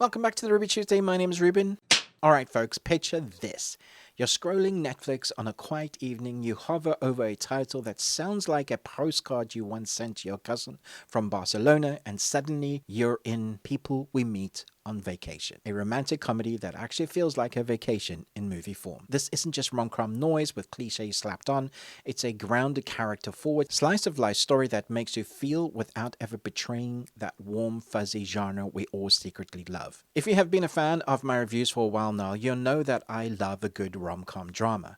Welcome back to the Ruby Tuesday. My name is Ruben. Alright, folks, picture this. You're scrolling Netflix on a quiet evening. You hover over a title that sounds like a postcard you once sent to your cousin from Barcelona, and suddenly you're in People We Meet on Vacation, a romantic comedy that actually feels like a vacation in movie form. This isn't just rom-com noise with cliches slapped on. It's a grounded, character-forward, slice-of-life story that makes you feel without ever betraying that warm, fuzzy genre we all secretly love. If you have been a fan of my reviews for a while now, you'll know that I love a good rom-com drama.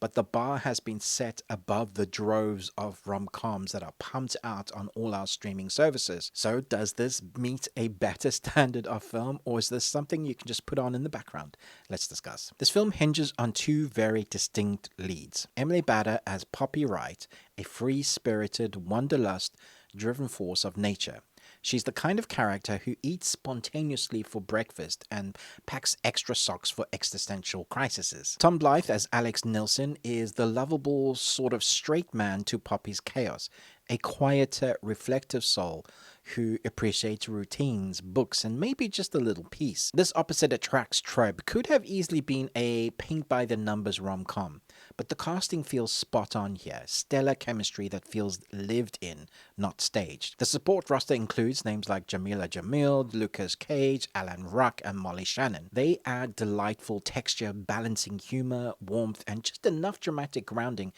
But the bar has been set above the droves of rom-coms that are pumped out on all our streaming services. So does this meet a better standard of film, or is this something you can just put on in the background? Let's discuss. This film hinges on two very distinct leads. Emily Bader as Poppy Wright, a free-spirited, wanderlust-driven force of nature. She's the kind of character who eats spontaneously for breakfast and packs extra socks for existential crises. Tom Blyth as Alex Nilsson is the lovable sort of straight man to Poppy's chaos, a quieter, reflective soul who appreciates routines, books, and maybe just a little peace. This opposite attracts trope could have easily been a paint-by-the-numbers rom-com, but the casting feels spot on here. Stellar chemistry that feels lived in, not staged. The support roster includes names like Jamila Jamil, Lucas Cage, Alan Ruck, and Molly Shannon. They add delightful texture, balancing humor, warmth, and just enough dramatic grounding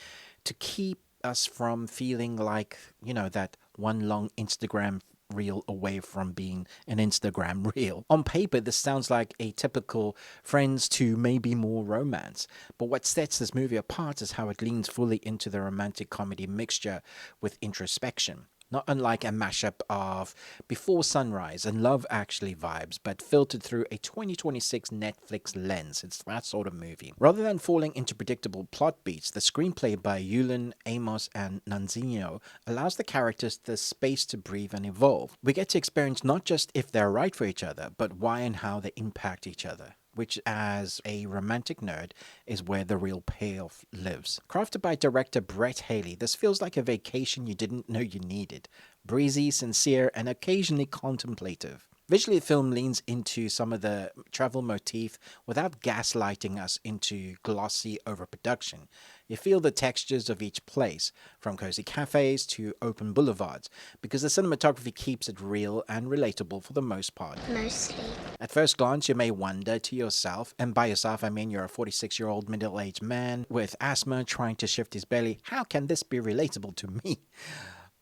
to keep us from feeling like, that one long Instagram reel away from being an Instagram reel. On paper, this sounds like a typical Friends to maybe more romance, but what sets this movie apart is how it leans fully into the romantic comedy mixture with introspection. Not unlike a mashup of Before Sunrise and Love Actually vibes, but filtered through a 2026 Netflix lens. It's that sort of movie. Rather than falling into predictable plot beats, the screenplay by Yulin, Amos, and Nanzinho allows the characters the space to breathe and evolve. We get to experience not just if they're right for each other, but why and how they impact each other, which as a romantic nerd is where the real payoff lives. Crafted by director Brett Haley, this feels like a vacation you didn't know you needed. Breezy, sincere, and occasionally contemplative. Visually, the film leans into some of the travel motif without gaslighting us into glossy overproduction. You feel the textures of each place, from cozy cafes to open boulevards, because the cinematography keeps it real and relatable for the most part. Mostly. At first glance, you may wonder to yourself, and by yourself I mean you're a 46-year-old middle-aged man with asthma trying to shift his belly, how can this be relatable to me?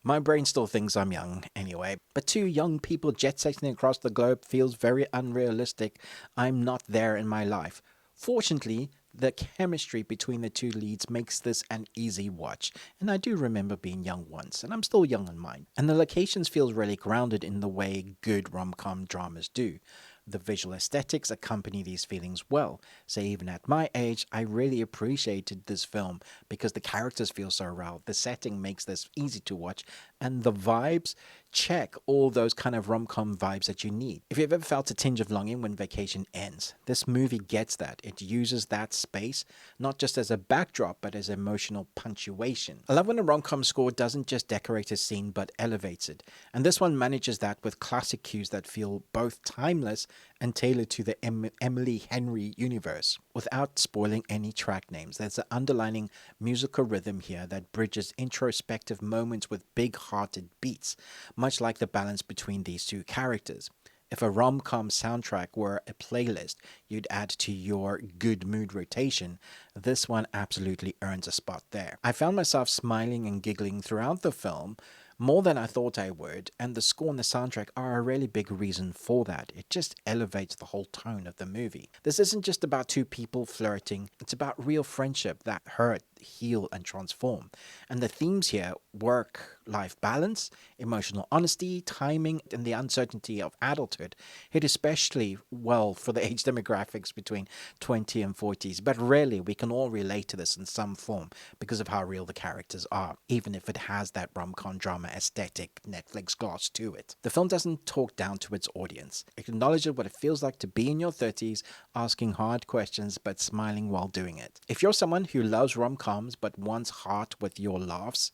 My brain still thinks I'm young, anyway. But two young people jet-setting across the globe feels very unrealistic. I'm not there in my life. Fortunately, the chemistry between the two leads makes this an easy watch, and I do remember being young once, and I'm still young in mine. And the locations feel really grounded in the way good rom-com dramas do. The visual aesthetics accompany these feelings well, so even at my age, I really appreciated this film because the characters feel so real, the setting makes this easy to watch, and the vibes check all those kind of rom-com vibes that you need. If you've ever felt a tinge of longing when vacation ends, this movie gets that. It uses that space, not just as a backdrop, but as emotional punctuation. I love when a rom-com score doesn't just decorate a scene, but elevates it, and this one manages that with classic cues that feel both timeless and tailored to the Emily Henry universe. Without spoiling any track names, there's an underlining musical rhythm here that bridges introspective moments with big-hearted beats, much like the balance between these two characters. If a rom-com soundtrack were a playlist you'd add to your good mood rotation, this one absolutely earns a spot there. I found myself smiling and giggling throughout the film, more than I thought I would, and the score and the soundtrack are a really big reason for that. It just elevates the whole tone of the movie. This isn't just about two people flirting, it's about real friendship that hurt, heal, and transform. And the themes here, work-life balance, emotional honesty, timing, and the uncertainty of adulthood, hit especially well for the age demographics between 20 and 40s, but really we can all relate to this in some form because of how real the characters are, even if it has that rom-com drama aesthetic Netflix gloss to it. The film doesn't talk down to its audience. It acknowledges what it feels like to be in your 30s, asking hard questions but smiling while doing it. If you're someone who loves rom-coms but wants heart with your laughs,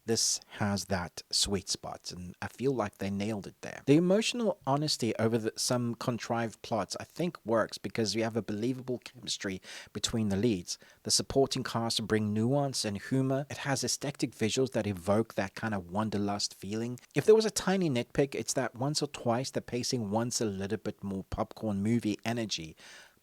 this has that sweet spot, and I feel like they nailed it there. The emotional honesty over some contrived plots I think works because we have a believable chemistry between the leads. The supporting cast bring nuance and humor. It has aesthetic visuals that evoke that kind of wanderlust feeling. If there was a tiny nitpick, it's that once or twice the pacing wants a little bit more popcorn movie energy.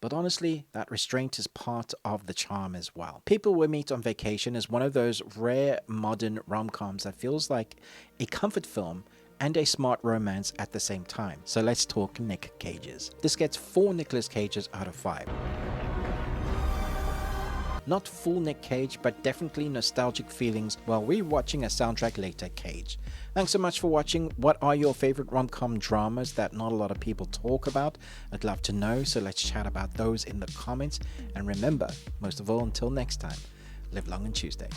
But honestly, that restraint is part of the charm as well. People We Meet on Vacation is one of those rare modern rom-coms that feels like a comfort film and a smart romance at the same time. So let's talk Nick Cages. This gets 4 Nicolas Cages out of 5. Not full Nick Cage, but definitely nostalgic feelings while rewatching a soundtrack later Cage. Thanks so much for watching. What are your favorite rom-com dramas that not a lot of people talk about? I'd love to know, so let's chat about those in the comments. And remember, most of all, until next time, live long and Tuesday.